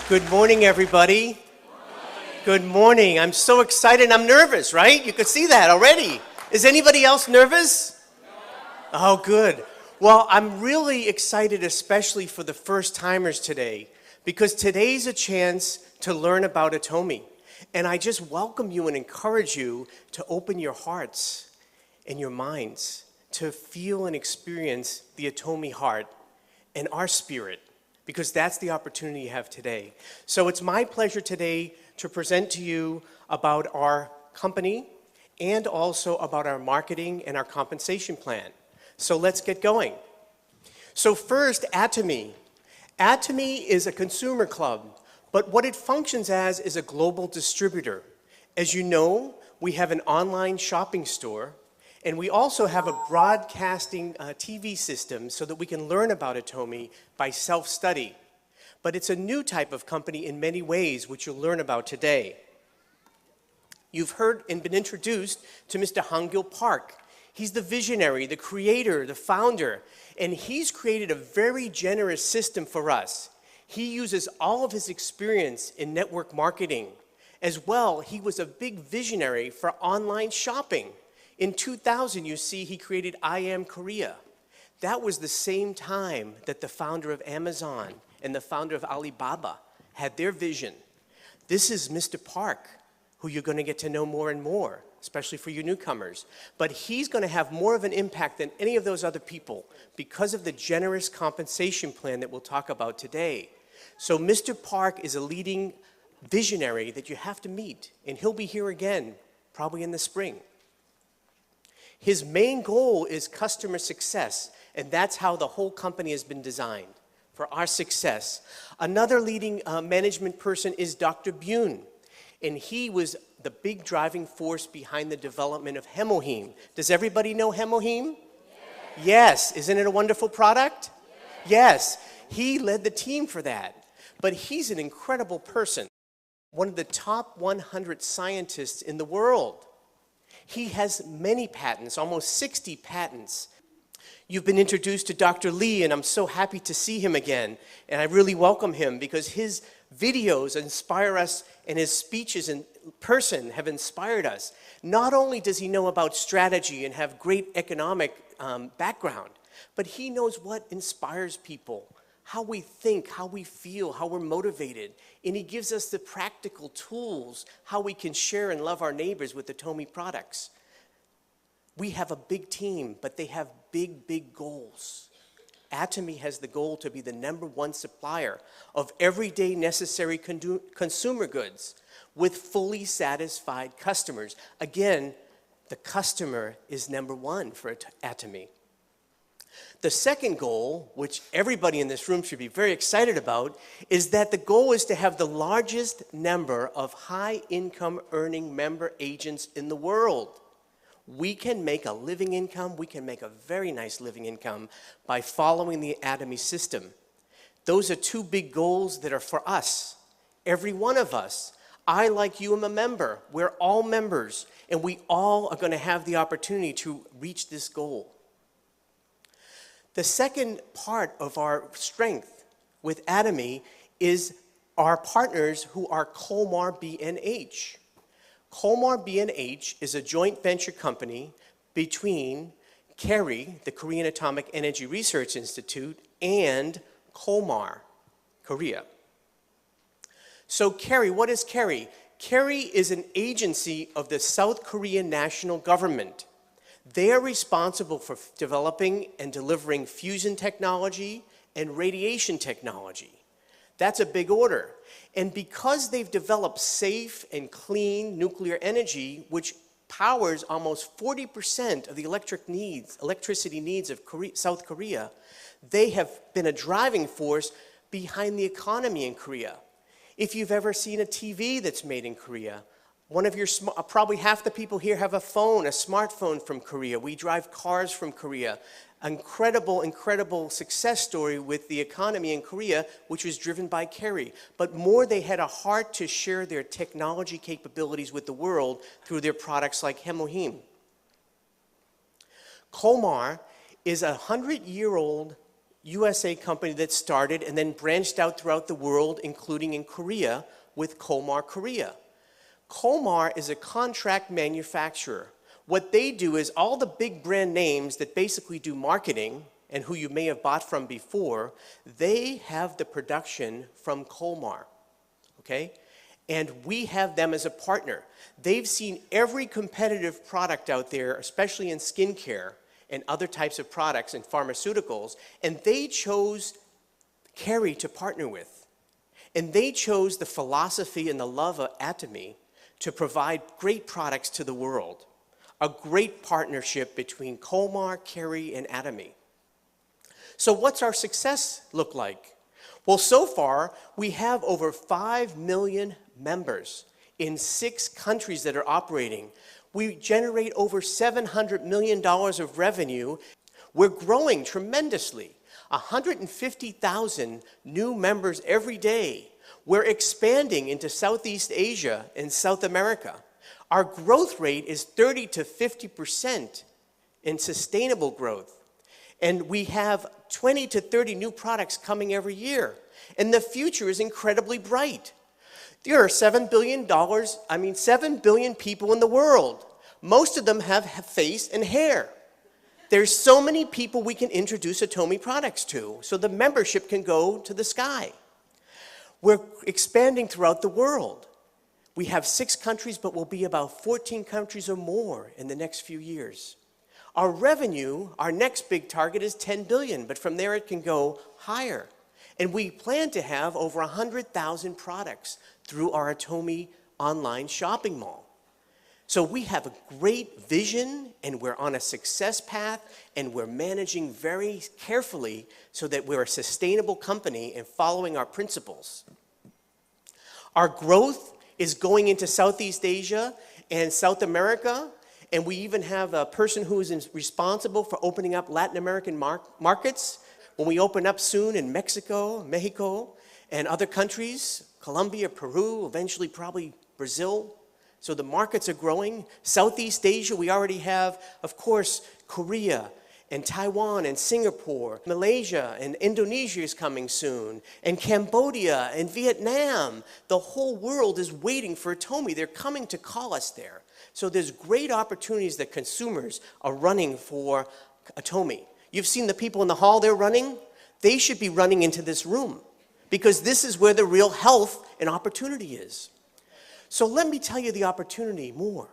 Good morning, everybody. Good morning. I'm so excited. I'm nervous, right? You could see that already. Is anybody else nervous? Oh, good. Well, I'm really excited, especially for the first-timers today, because today's a chance to learn about Atomy. And I just welcome you and encourage you to open your hearts and your minds to feel and experience the Atomy heart and our spirit, because that's the opportunity you have today. So it's my pleasure today to present to you about our company and also about our marketing and our compensation plan. So let's get going. So first, Atomy. Atomy is a consumer club, but what it functions as is a global distributor. As you know, we have an online shopping store, and we also have a broadcasting TV system so that we can learn about Atomy by self-study. But it's a new type of company in many ways, which you'll learn about today. You've heard and been introduced to Mr. Hangil Park. He's the visionary, the creator, the founder, and he's created a very generous system for us. He uses all of his experience in network marketing. As well, he was a big visionary for online shopping. In 2000, you see, he created I Am Korea. That was the same time that the founder of Amazon and the founder of Alibaba had their vision. This is Mr. Park, who you're going to get to know more and more, especially for you newcomers. But he's going to have more of an impact than any of those other people because of the generous compensation plan that we'll talk about today. So Mr. Park is a leading visionary that you have to meet, and he'll be here again, probably in the spring. His main goal is customer success, and that's how the whole company has been designed, for our success. Another leading management person is Dr. Bune, and he was the big driving force behind the development of Hemohim. Does everybody know Hemohim? Yes. Isn't it a wonderful product? Yes. He led the team for that. But he's an incredible person, one of the top 100 scientists in the world. He has many patents, almost 60 patents. You've been introduced to Dr. Lee, and I'm so happy to see him again. And I really welcome him because his videos inspire us, and his speeches in person have inspired us. Not only does he know about strategy and have great economic background, but he knows what inspires people, how we think, how we feel, how we're motivated. And he gives us the practical tools, how we can share and love our neighbors with the Atomy products. We have a big team, but they have big, big goals. Atomy has the goal to be the #1 supplier of everyday necessary consumer goods with fully satisfied customers. Again, the customer is #1 for Atomy. The second goal, which everybody in this room should be very excited about, is that the goal is to have the largest number of high-income earning member agents in the world. We can make a living income, we can make a very nice living income by following the Atomy system. Those are two big goals that are for us, every one of us. I, like you, am a member. We're all members, and we all are going to have the opportunity to reach this goal. The second part of our strength with Atomy is our partners who are COLLAMAR B&H. COLLAMAR B&H is a joint venture company between KERI, the Korean Atomic Energy Research Institute, and COLLAMAR, Korea. So KERI, what is KERI? KERI is an agency of the South Korean national government. They are responsible for developing and delivering fusion technology and radiation technology. That's a big order. And because they've developed safe and clean nuclear energy, which powers almost 40% of the electricity needs of South Korea, they have been a driving force behind the economy in Korea. If you've ever seen a TV that's made in Korea, probably half the people here have a smartphone from Korea. We drive cars from Korea. Incredible, incredible success story with the economy in Korea, which was driven by KERI. But more, they had a heart to share their technology capabilities with the world through their products like Hemohim. COLLAMAR is a 100-year-old USA company that started and then branched out throughout the world, including in Korea with COLLAMAR Korea. COLLAMAR is a contract manufacturer. What they do is all the big brand names that basically do marketing and who you may have bought from before, they have the production from COLLAMAR, okay? And we have them as a partner. They've seen every competitive product out there, especially in skincare and other types of products and pharmaceuticals, and they chose Kerry to partner with. And they chose the philosophy and the love of Atomy to provide great products to the world. A great partnership between COLLAMAR, Kerry, and Atomy. So what's our success look like? Well, so far, we have over 5 million members in 6 countries that are operating. We generate over $700 million of revenue. We're growing tremendously. 150,000 new members every day. We're expanding into Southeast Asia and South America. Our growth rate is 30 to 50% in sustainable growth. And we have 20 to 30 new products coming every year. And the future is incredibly bright. There are 7 billion people in the world. Most of them have face and hair. There's so many people we can introduce Atomy products to, so the membership can go to the sky. We're expanding throughout the world. We have 6 countries, but we'll be about 14 countries or more in the next few years. Our revenue, our next big target is 10 billion, but from there it can go higher. And we plan to have over 100,000 products through our Atomy online shopping mall. So we have a great vision, and we're on a success path, and we're managing very carefully so that we're a sustainable company and following our principles. Our growth is going into Southeast Asia and South America, and we even have a person who is responsible for opening up Latin American markets. When we open up soon in Mexico, and other countries, Colombia, Peru, eventually probably Brazil. So the markets are growing. Southeast Asia, we already have, of course, Korea and Taiwan and Singapore. Malaysia and Indonesia is coming soon. And Cambodia and Vietnam. The whole world is waiting for Atomy. They're coming to call us there. So there's great opportunities that consumers are running for Atomy. You've seen the people in the hall they're running? They should be running into this room because this is where the real health and opportunity is. So let me tell you the opportunity more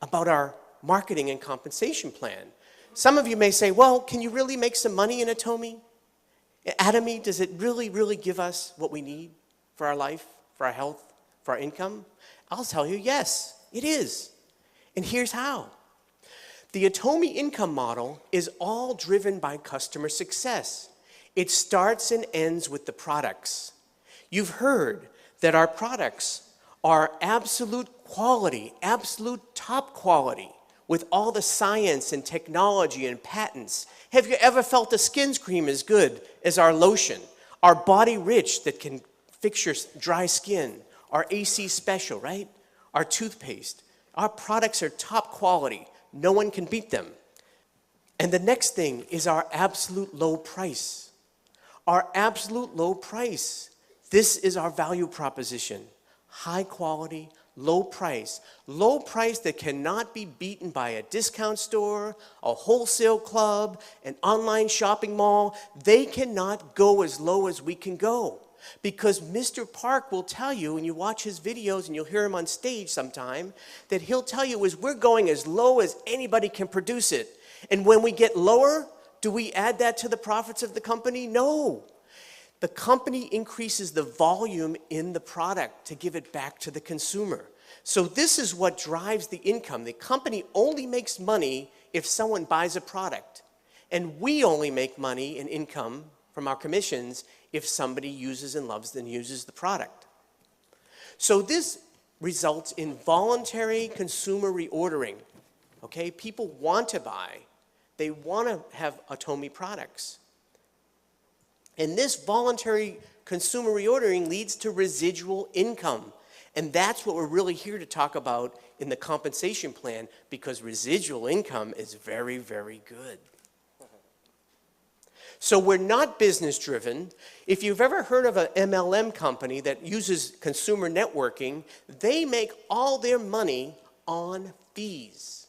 about our marketing and compensation plan. Some of you may say, well, can you really make some money in Atomy? Atomy, does it really give us what we need for our life, for our health, for our income? I'll tell you, yes, it is. And here's how. The Atomy income model is all driven by customer success. It starts and ends with the products. You've heard that our products are absolute quality, absolute top quality, with all the science and technology and patents. Have you ever felt a skin cream as good as our lotion? Our Body Rich that can fix your dry skin. Our AC Special, right? Our toothpaste. Our products are top quality. No one can beat them. And the next thing is our absolute low price. Our absolute low price. This is our value proposition. High quality, low price. Low price that cannot be beaten by a discount store, a wholesale club, an online shopping mall. They cannot go as low as we can go. Because Mr. Park will tell you, and you watch his videos and you'll hear him on stage sometime, that he'll tell you is we're going as low as anybody can produce it. And when we get lower, do we add that to the profits of the company? No. The company increases the volume in the product to give it back to the consumer. So this is what drives the income. The company only makes money if someone buys a product. And we only make money and income from our commissions if somebody uses and loves and uses the product. So this results in voluntary consumer reordering. Okay, people want to buy. They want to have Atomy products. And this voluntary consumer reordering leads to residual income. And that's what we're really here to talk about in the compensation plan, because residual income is very, very good. So we're not business driven. If you've ever heard of an MLM company that uses consumer networking, they make all their money on fees.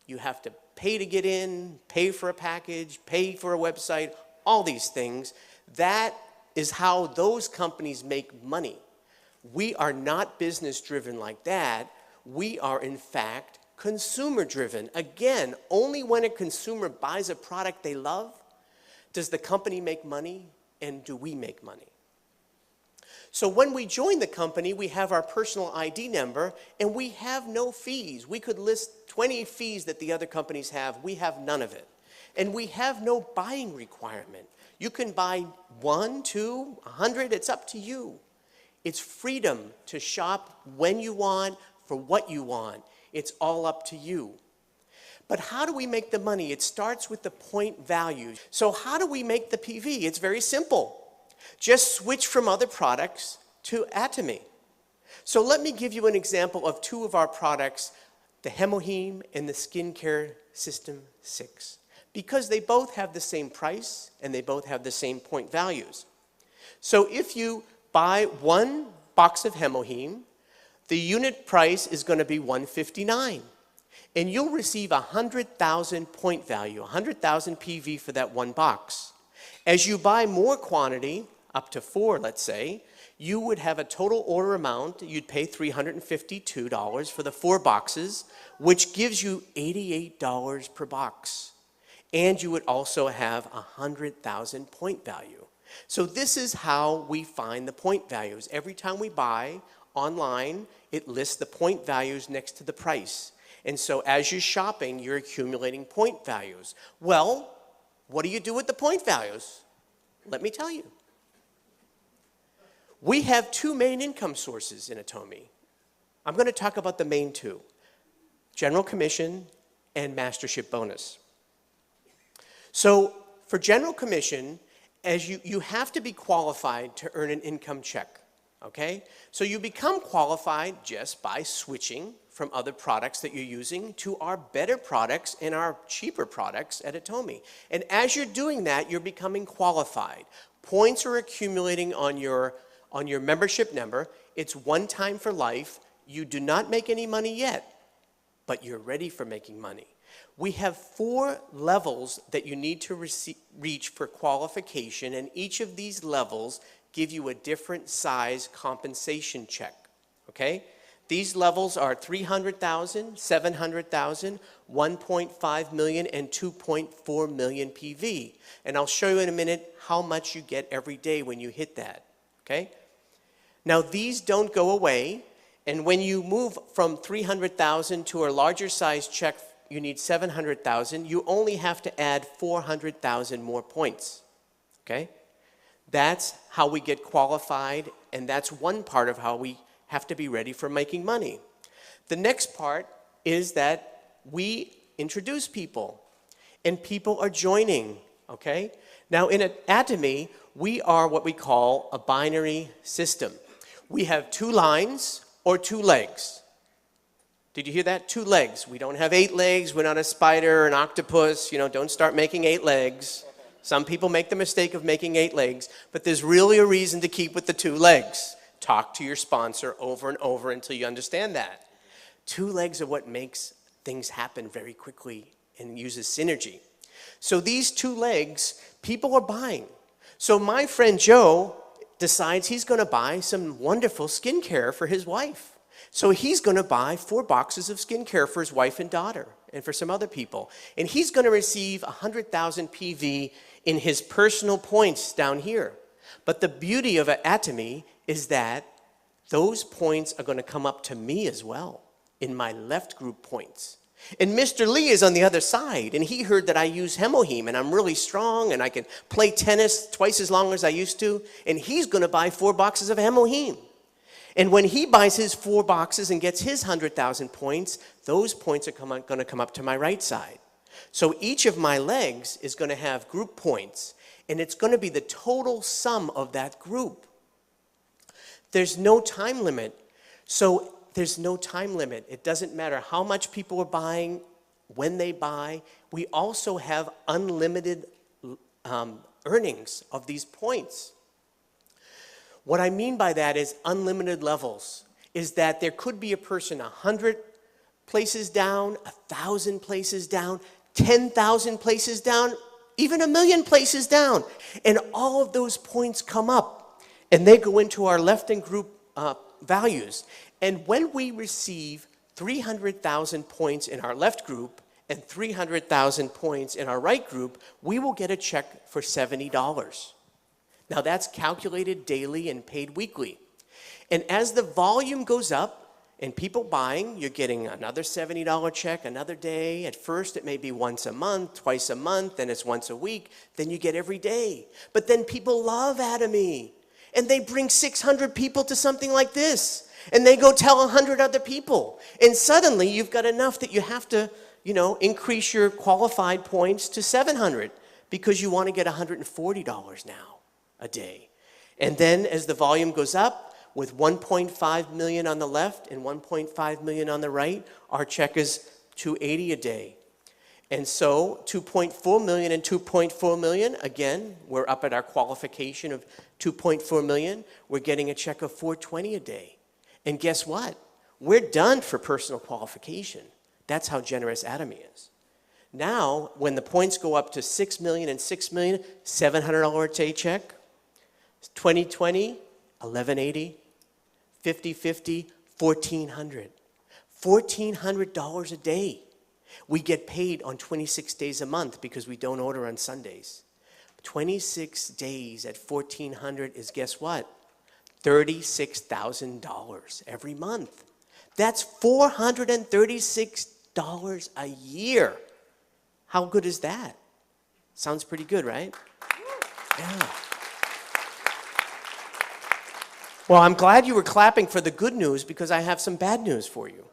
You have to pay to get in, pay for a package, pay for a website, all these things. That is how those companies make money. We are not business driven like that. We are in fact consumer driven. Again, only when a consumer buys a product they love does the company make money, and do we make money. So when we join the company, we have our personal ID number, and we have no fees. We could list 20 fees that the other companies have. We have none of it. And we have no buying requirement. You can buy 1, 2, 100, it's up to you. It's freedom to shop when you want, for what you want. It's all up to you. But how do we make the money? It starts with the point values. So how do we make the PV? It's very simple. Just switch from other products to Atomy. So let me give you an example of two of our products, the Hemoheme and the Skincare System 6, because they both have the same price and they both have the same point values. So if you buy one box of Hemoheme, the unit price is going to be $159. And you'll receive 100,000 point value, 100,000 PV for that one box. As you buy more quantity, up to 4, let's say, you would have a total order amount. You'd pay $352 for the 4 boxes, which gives you $88 per box. And you would also have 100,000 point value. So this is how we find the point values. Every time we buy online, it lists the point values next to the price. And so as you're shopping, you're accumulating point values. Well, what do you do with the point values? Let me tell you. We have 2 main income sources in Atomy. I'm going to talk about the main 2, General Commission and Mastership Bonus. So for General Commission, as you have to be qualified to earn an income check, okay? So you become qualified just by switching from other products that you're using to our better products and our cheaper products at Atomy. And as you're doing that, you're becoming qualified. Points are accumulating on your membership number. It's one time for life. You do not make any money yet, but you're ready for making money. We have 4 levels that you need to reach for qualification, and each of these levels give you a different size compensation check, okay? These levels are 300,000, 700,000, 1.5 million, and 2.4 million PV. And I'll show you in a minute how much you get every day when you hit that, okay? Now these don't go away, and when you move from 300,000 to a larger size check, you need 700,000, you only have to add 400,000 more points, okay? That's how we get qualified, and that's one part of how we have to be ready for making money. The next part is that we introduce people, and people are joining, okay? Now in Atomy, we are what we call a binary system. We have 2 lines or 2 legs. Did you hear that? 2 legs. We don't have 8 legs. We're not a spider, an octopus. You know, don't start making 8 legs. Some people make the mistake of making 8 legs, but there's really a reason to keep with the 2 legs. Talk to your sponsor over and over until you understand that. 2 legs are what makes things happen very quickly and uses synergy. So these 2 legs, people are buying. So my friend Joe decides he's going to buy some wonderful skincare for his wife. So he's going to buy 4 boxes of skincare for his wife and daughter and for some other people. And he's going to receive 100,000 PV in his personal points down here. But the beauty of Atomy is that those points are going to come up to me as well in my left group points. And Mr. Lee is on the other side, and he heard that I use Hemoheme, and I'm really strong, and I can play tennis twice as long as I used to, and he's going to buy 4 boxes of Hemoheme. And when he buys his 4 boxes and gets his 100,000 points, those points are going to come up to my right side. So each of my legs is going to have group points, and it's going to be the total sum of that group. There's no time limit. So there's no time limit. It doesn't matter how much people are buying, when they buy. We also have unlimited earnings of these points. What I mean by that is unlimited levels, is that there could be a person 100 places down, 1,000 places down, 10,000 places down, even 1,000,000 places down. And all of those points come up and they go into our left-hand group values. And when we receive 300,000 points in our left group and 300,000 points in our right group, we will get a check for $70. Now that's calculated daily and paid weekly. And as the volume goes up and people buying, you're getting another $70 check another day. At first it may be once a month, twice a month, then it's once a week, then you get every day. But then people love Atomy and they bring 600 people to something like this and they go tell 100 other people. And suddenly you've got enough that you have to, increase your qualified points to 700 because you want to get $140 now a day. And then as the volume goes up, with 1.5 million on the left and 1.5 million on the right, our check is $280 a day. And so 2.4 million and 2.4 million, again, we're up at our qualification of 2.4 million. We're getting a check of $420 a day. And guess what? We're done for personal qualification. That's how generous Atomy is. Now, when the points go up to 6 million and 6 million, $700 a day check. 2020, $1,180, 50/50, $1,400. $1,400 a day. We get paid on 26 days a month because we don't order on Sundays. 26 days at $1,400 is, guess what? $36,000 every month. That's $436 a year. How good is that? Sounds pretty good, right? Yeah. Well, I'm glad you were clapping for the good news because I have some bad news for you.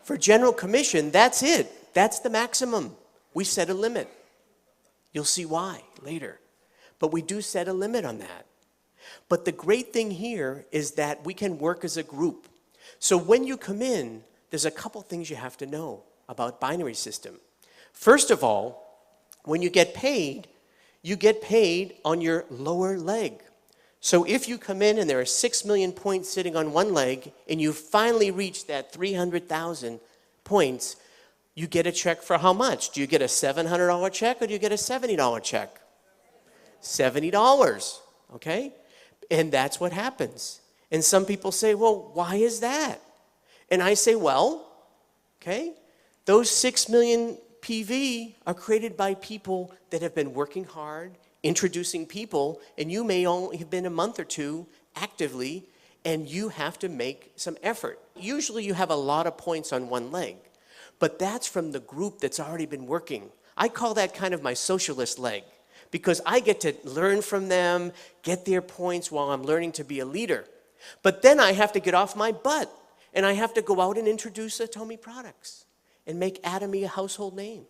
For general commission, that's it. That's the maximum. We set a limit. You'll see why later. But we do set a limit on that. But the great thing here is that we can work as a group. So when you come in, there's a couple things you have to know about binary system. First of all, when you get paid on your lower leg. So if you come in and there are 6 million points sitting on one leg and you finally reach that 300,000 points, you get a check for how much? Do you get a $700 check or do you get a $70 check? $70, okay? And that's what happens. And some people say, well, why is that? And I say, well, okay, those 6 million PV are created by people that have been working hard, introducing people, and you may only have been a month or two actively, and you have to make some effort. Usually you have a lot of points on one leg, but that's from the group that's already been working. I call that kind of my socialist leg, because I get to learn from them, get their points while I'm learning to be a leader. But then I have to get off my butt, and I have to go out and introduce Atomy products and make Atomy a household name.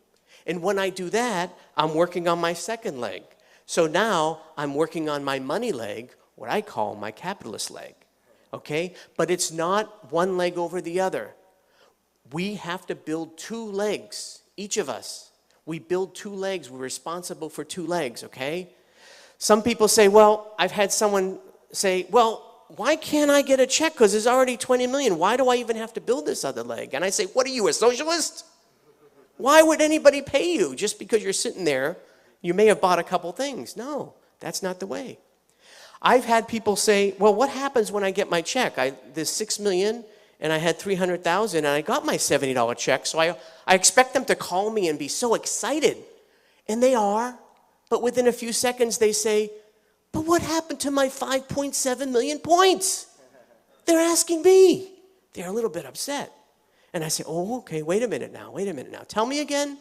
And when I do that, I'm working on my second leg. So now I'm working on my money leg, what I call my capitalist leg, okay? But it's not one leg over the other. We have to build two legs, each of us. We build two legs. We're responsible for two legs, okay? Some people say, well, I've had someone say, well, why can't I get a check? Because there's already 20 million. Why do I even have to build this other leg? And I say, what are you, a socialist? Why would anybody pay you just because you're sitting there? You may have bought a couple things. No, that's not the way. I've had people say, well, what happens when I get my check? There's 6 million and I had 300,000 and I got my $70 check. So I expect them to call me and be so excited. And they are. But within a few seconds they say, but what happened to my 5.7 million points? They're asking me. They're a little bit upset. And I say, oh, okay, wait a minute now. Tell me again,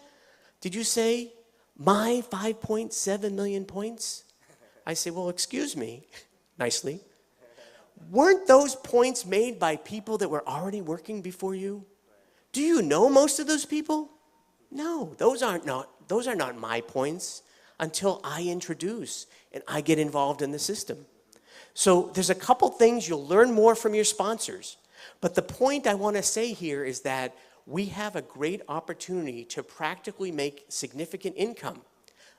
did you say my 5.7 million points? I say, well, excuse me, nicely. Weren't those points made by people that were already working before you? Do you know most of those people? No, those are not my points until I introduce and I get involved in the system. So there's a couple things you'll learn more from your sponsors. But the point I want to say here is that we have a great opportunity to practically make significant income.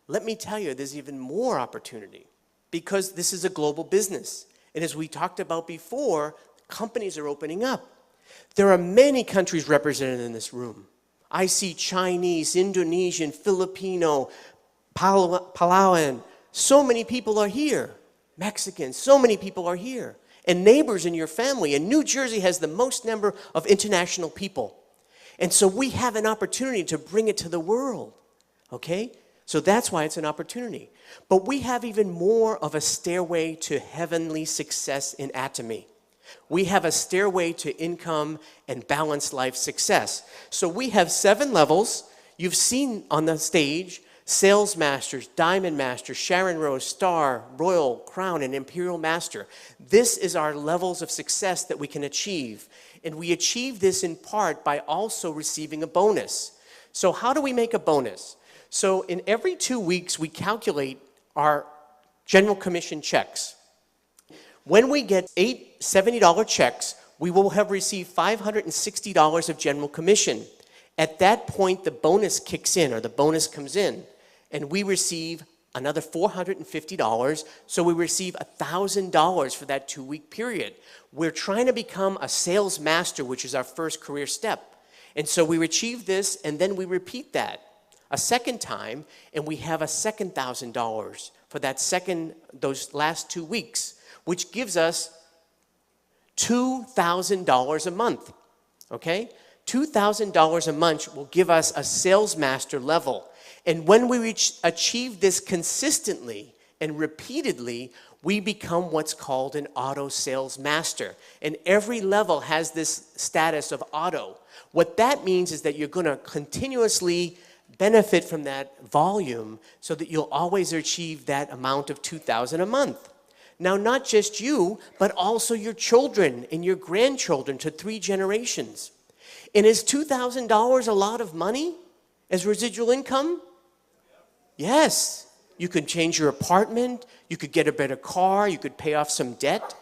Let me tell you, there's even more opportunity because this is a global business. And as we talked about before, companies are opening up. There are many countries represented in this room. I see Chinese, Indonesian, Filipino, Palauan. So many people are here. Mexicans, so many people are here. And neighbors in your family. And New Jersey has the most number of international people. And so we have an opportunity to bring it to the world. Okay? So that's why it's an opportunity. But we have even more of a stairway to heavenly success in Atomy. We have a stairway to income and balanced life success. So we have 7 levels. You've seen on the stage Sales Masters, Diamond Master, Sharon Rose, Star, Royal, Crown, and Imperial Master. This is our levels of success that we can achieve. And we achieve this in part by also receiving a bonus. So how do we make a bonus? So in every 2 weeks, we calculate our general commission checks. When we get 8 $70 checks, we will have received $560 of general commission. At that point, the bonus kicks in, or the bonus comes in, and we receive another $450, so we receive $1,000 for that 2-week period. We're trying to become a sales master, which is our first career step. And so we achieve this, and then we repeat that a second time, and we have a second $1,000 for those last 2 weeks, which gives us $2,000 a month, okay? $2,000 a month will give us a sales master level. And when we achieve this consistently and repeatedly, we become what's called an auto sales master. And every level has this status of auto. What that means is that you're going to continuously benefit from that volume so that you'll always achieve that amount of $2,000 a month. Now, not just you, but also your children and your grandchildren to 3 generations. And is $2,000 a lot of money as residual income? Yes. You could change your apartment, you could get a better car, you could pay off some debt.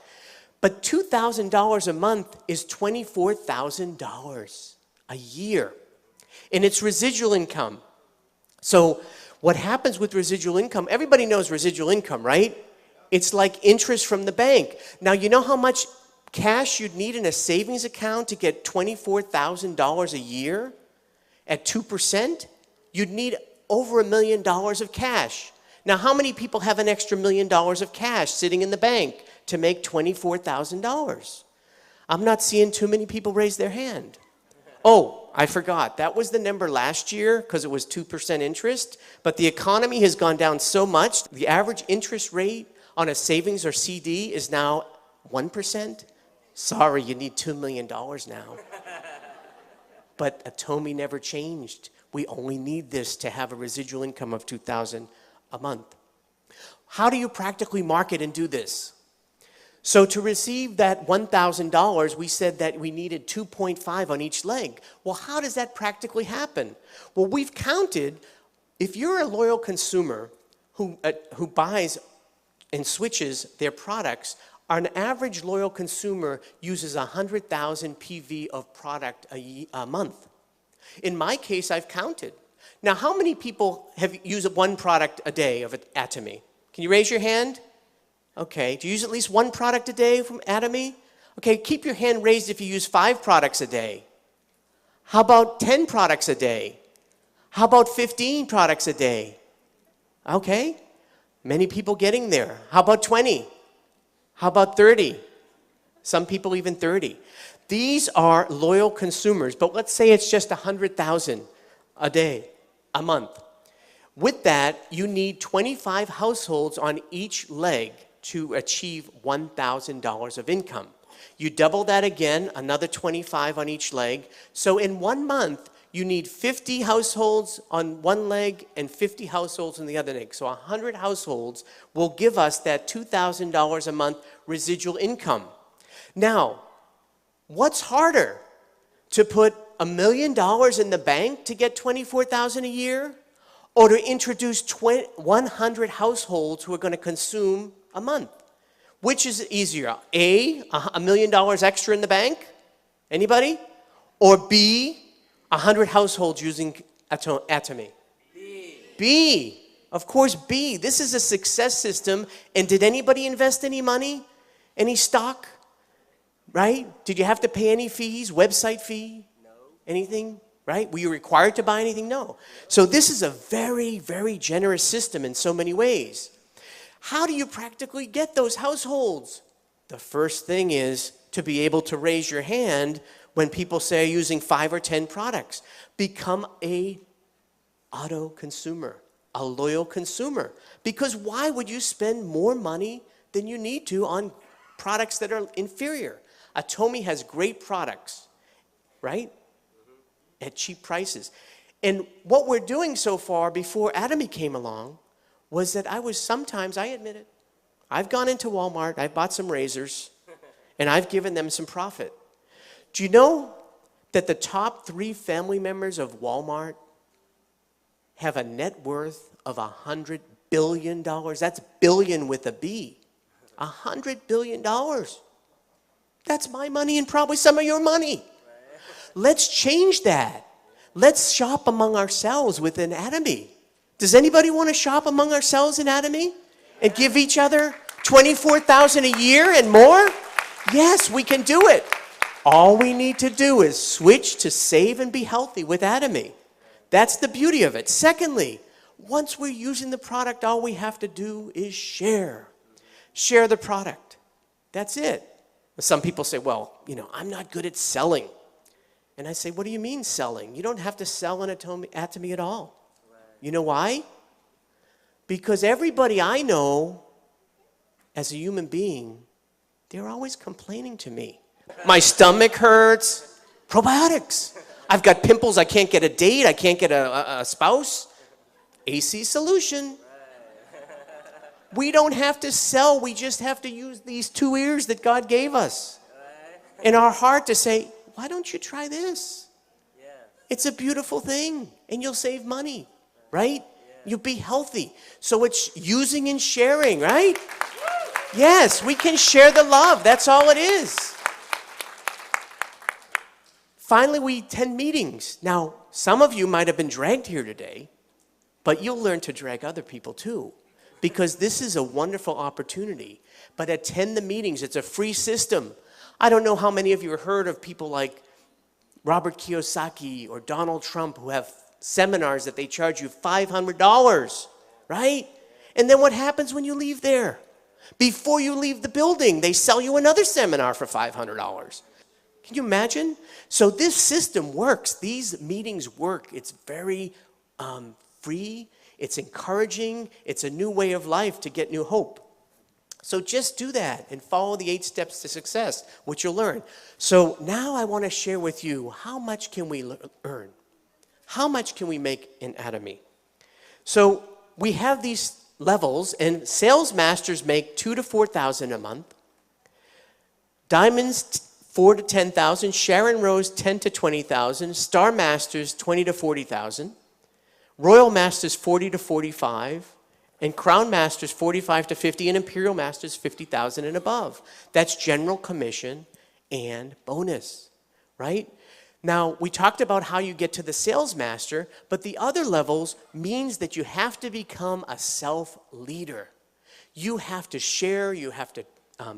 But $2,000 a month is $24,000 a year. And it's residual income. So what happens with residual income, everybody knows residual income, right? It's like interest from the bank. Now, you know how much cash you'd need in a savings account to get $24,000 a year at 2%? You'd need over $1 million of cash. Now, how many people have an extra $1 million of cash sitting in the bank to make $24,000? I'm not seeing too many people raise their hand. Oh, I forgot. That was the number last year because it was 2% interest. But the economy has gone down so much. The average interest rate on a savings or CD is now 1%. Sorry, you need $2 million now. But Atomy never changed. We only need this to have a residual income of $2,000 a month. How do you practically market and do this? So to receive that $1,000, we said that we needed 2.5 on each leg. Well, how does that practically happen? Well, we've counted, if you're a loyal consumer who buys and switches their products, an average loyal consumer uses 100,000 PV of product a month. In my case, I've counted. Now, how many people have used one product a day of Atomy? Can you raise your hand? Okay. Do you use at least one product a day from Atomy? Okay, keep your hand raised if you use 5 products a day. How about 10 products a day? How about 15 products a day? Okay. Many people getting there. How about 20? How about 30? Some people even 30. These are loyal consumers, but let's say it's just 100,000 a day, a month. With that, you need 25 households on each leg to achieve $1,000 of income. You double that again, another 25 on each leg. So in 1 month, you need 50 households on one leg and 50 households on the other leg. So 100 households will give us that $2,000 a month residual income. Now, what's harder? To put $1 million in the bank to get $24,000 a year? Or to introduce 100 households who are going to consume a month? Which is easier? A, $1 million extra in the bank? Anybody? Or B, 100 households using Atomy? B. Of course, B. This is a success system. And did anybody invest any money? Any stock? Right? Did you have to pay any fees? Website fee? No. Anything? Right? Were you required to buy anything? No. So this is a very, very generous system in so many ways. How do you practically get those households? The first thing is to be able to raise your hand when people say using 5 or 10 products. Become a auto consumer, a loyal consumer. Because why would you spend more money than you need to on products that are inferior? Atomy has great products, right? At cheap prices. And what we're doing so far before Atomy came along was that I admit it, I've gone into Walmart, I've bought some razors, and I've given them some profit. Do you know that the top 3 family members of Walmart have a net worth of $100 billion? That's billion with a B. $100 billion. That's my money and probably some of your money. Let's change that. Let's shop among ourselves within Atomy. Does anybody want to shop among ourselves in Atomy and give each other $24,000 a year and more? Yes, we can do it. All we need to do is switch to save and be healthy with Atomy. That's the beauty of it. Secondly, once we're using the product, all we have to do is share. Share the product. That's it. Some people say, well, I'm not good at selling. And I say, what do you mean selling? You don't have to sell an Atomy at all. Right. You know why? Because everybody I know as a human being, they're always complaining to me. My stomach hurts. Probiotics. I've got pimples. I can't get a date. I can't get a spouse. AC solution. We don't have to sell. We just have to use these 2 ears that God gave us in our heart to say, why don't you try this? Yeah. It's a beautiful thing, and you'll save money, right? Yeah. You'll be healthy. So it's using and sharing, right? Yes, we can share the love. That's all it is. Finally, we attend meetings. Now, some of you might have been dragged here today, but you'll learn to drag other people too, because this is a wonderful opportunity. But attend the meetings. It's a free system. I don't know how many of you have heard of people like Robert Kiyosaki or Donald Trump who have seminars that they charge you $500, right? And then what happens when you leave there? Before you leave the building, they sell you another seminar for $500. Can you imagine? So this system works. These meetings work. It's very free. It's encouraging. It's a new way of life to get new hope. So just do that and follow the 8 steps to success, which you'll learn. So now I want to share with you, how much can we earn? How much can we make in Atomy? So we have these levels, and sales masters make $2,000 to $4,000 a month. Diamonds, $4,000 to $10,000. Sharon Rose, $10,000 to $20,000. Star Masters, $20,000 to $40,000. Royal Masters, $40,000 to $45,000. And Crown Masters, $45,000 to $50,000. And Imperial Masters, $50,000 and above. That's general commission and bonus, right? Now, we talked about how you get to the sales master, but the other levels means that you have to become a self-leader. You have to share, you have to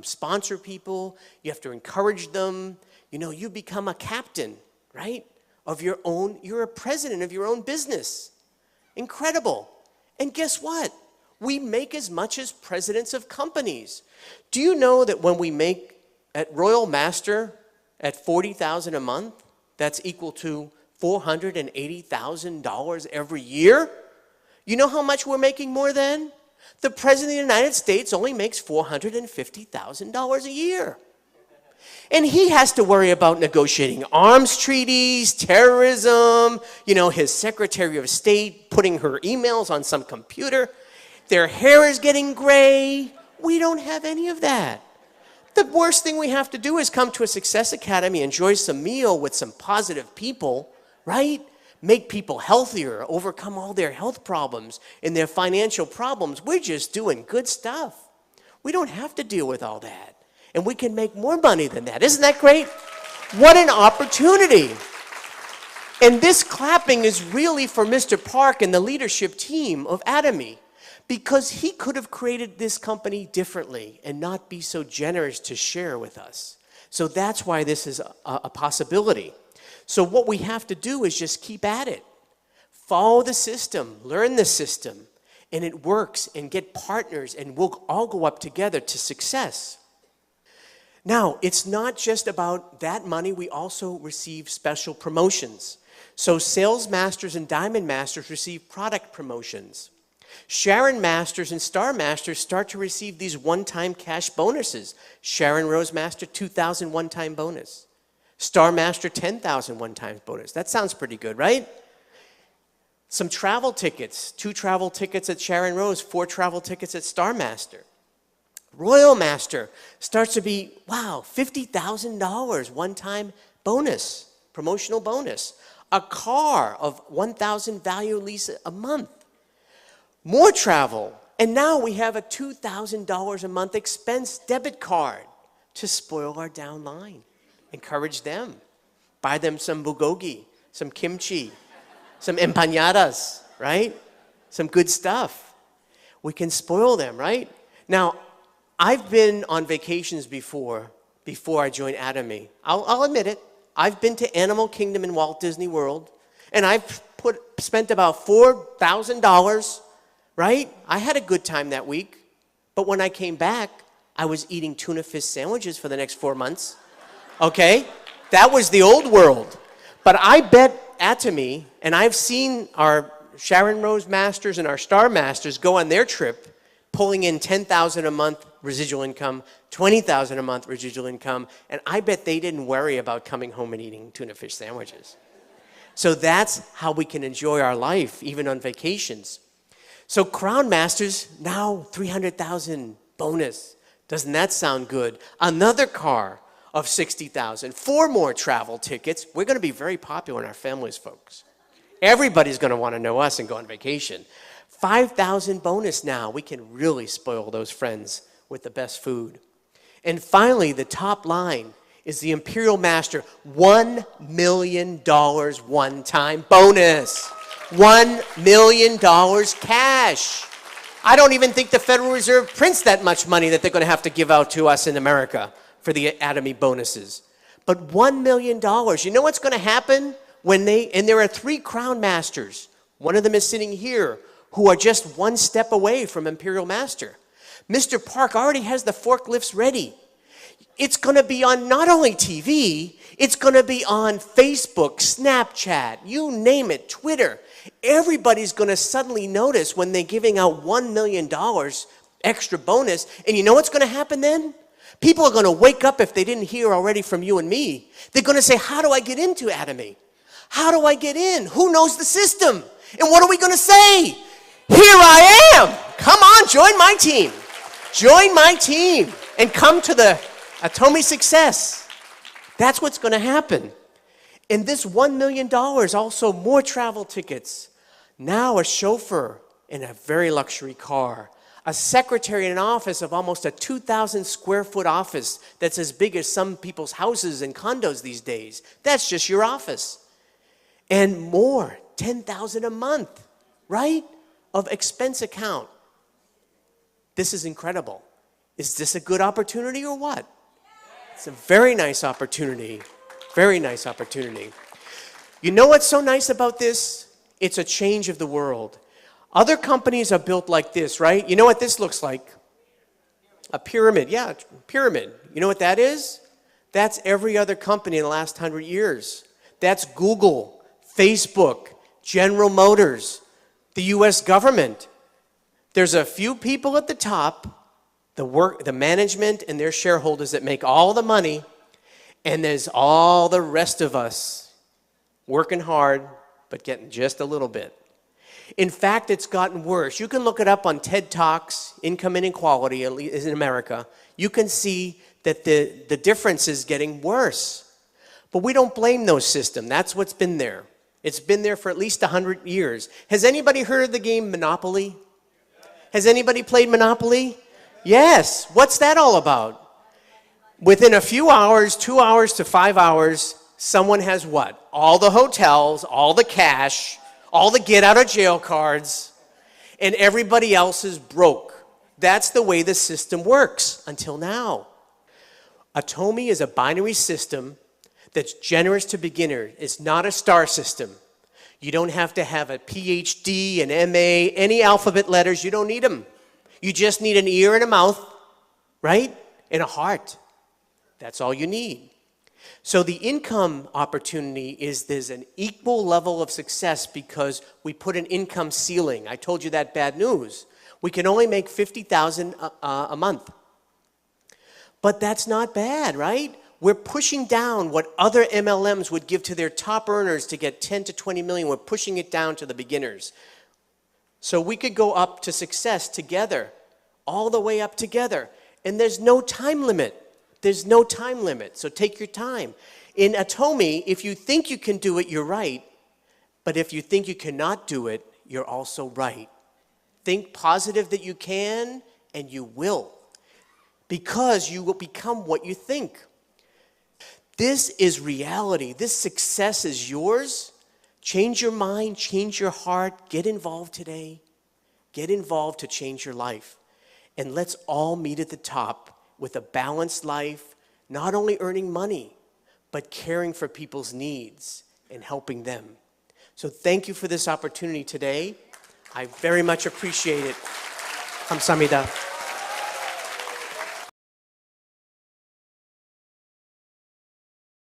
sponsor people, you have to encourage them. You become a captain, right? You're a president of your own business. Incredible. And guess what? We make as much as presidents of companies. Do you know that when we make at Royal Master at $40,000 a month, that's equal to $480,000 every year? You know how much we're making more than? The President of the United States only makes $450,000 a year. And he has to worry about negotiating arms treaties, terrorism, his Secretary of State putting her emails on some computer. Their hair is getting gray. We don't have any of that. The worst thing we have to do is come to a Success Academy, enjoy some meal with some positive people, right? Make people healthier, overcome all their health problems and their financial problems. We're just doing good stuff. We don't have to deal with all that. And we can make more money than that. Isn't that great? What an opportunity. And this clapping is really for Mr. Park and the leadership team of Atomy. because he could have created this company differently and not be so generous to share with us. So that's why this is a possibility. So what we have to do is just keep at it. Follow the system, learn the system, and it works, and get partners, and we'll all go up together to success. Now, it's not just about that money. We also receive special promotions. So sales masters and diamond masters receive product promotions. Sharon Masters and Star Masters start to receive these one-time cash bonuses. Sharon Rose Master, $2,000 one-time bonus. Star Master, $10,000 one-time bonus. That sounds pretty good, right? Some travel tickets, 2 travel tickets at Sharon Rose, 4 travel tickets at Star Master. Royal Master starts to be, wow, $50,000 one-time bonus, promotional bonus. A car of $1,000 value lease a month. More travel, and now we have a $2,000 a month expense debit card to spoil our downline. Encourage them. Buy them some bulgogi, some kimchi, some empanadas, right? Some good stuff. We can spoil them, right? Now, I've been on vacations before I joined Atomy. I'll admit it. I've been to Animal Kingdom in Walt Disney World, and I've spent about $4,000, right? I had a good time that week, but when I came back, I was eating tuna fish sandwiches for the next 4 months, okay? That was the old world. But I bet Atomy, and I've seen our Sharon Rose Masters and our Star Masters go on their trip, pulling in $10,000 a month residual income, $20,000 a month residual income, and I bet they didn't worry about coming home and eating tuna fish sandwiches. So that's how we can enjoy our life, even on vacations. So Crown Masters, now $300,000 bonus. Doesn't that sound good? Another car of $60,000, 4 more travel tickets. We're going to be very popular in our families, folks. Everybody's going to want to know us and go on vacation. $5,000 bonus now. We can really spoil those friends with the best food. And finally, the top line is the Imperial Master, $1 million one-time bonus. $1 million cash. I don't even think the Federal Reserve prints that much money that they're going to have to give out to us in America for the Atomy bonuses. But $1 million, you know what's going to happen when and there are 3 Crown Masters. One of them is sitting here, who are just 1 step away from Imperial Master. Mr. Park already has the forklifts ready. It's going to be on not only TV, it's going to be on Facebook, Snapchat, you name it, Twitter. Everybody's going to suddenly notice when they're giving out $1 million extra bonus. And you know what's going to happen then? People are going to wake up if they didn't hear already from you and me. They're going to say, how do I get into Atomy? How do I get in? Who knows the system? And what are we going to say? Here I am. Come on, join my team. Join my team and come to the Atomy success. That's what's going to happen. And this $1 million, also more travel tickets. Now a chauffeur in a very luxury car. A secretary in an office of almost a 2,000 square foot office that's as big as some people's houses and condos these days. That's just your office. And more, $10,000 a month, right? Of expense account. This is incredible. Is this a good opportunity or what? It's a very nice opportunity. Very nice opportunity. You know what's so nice about this? It's a change of the world. Other companies are built like this, right? You know what this looks like? A pyramid. Yeah, pyramid. You know what that is? That's every other company in the last 100 years. That's Google, Facebook, General Motors, the US government. There's a few people at the top, the management and their shareholders that make all the money, and there's all the rest of us working hard, but getting just a little bit. In fact, it's gotten worse. You can look it up on TED Talks, Income Inequality, at least in America. You can see that the difference is getting worse. But we don't blame those systems. That's what's been there. It's been there for at least 100 years. Has anybody heard of the game Monopoly? Has anybody played Monopoly? Yes. What's that all about? Within a few hours, 2 hours to 5 hours, someone has what? All the hotels, all the cash, all the get out of jail cards. and everybody else is broke. That's the way the system works until now. Atomy is a binary system that's generous to beginners. It's not a star system. You don't have to have a PhD, an MA, any alphabet letters. You don't need them. You just need an ear and a mouth, right? And a heart. That's all you need. So the income opportunity is there's an equal level of success because we put an income ceiling. I told you that bad news. We can only make $50,000 a month. But that's not bad, right? We're pushing down what other MLMs would give to their top earners to get 10 to 20 million. We're pushing it down to the beginners. So we could go up to success together, all the way up together. And there's no time limit. There's no time limit. So take your time. In Atomy, if you think you can do it, you're right. But if you think you cannot do it, you're also right. Think positive that you can, and you will. Because you will become what you think. This is reality. This success is yours. Change your mind, change your heart. Get involved today. Get involved to change your life. And let's all meet at the top with a balanced life, not only earning money, but caring for people's needs and helping them. So thank you for this opportunity today. I very much appreciate it. 감사합니다.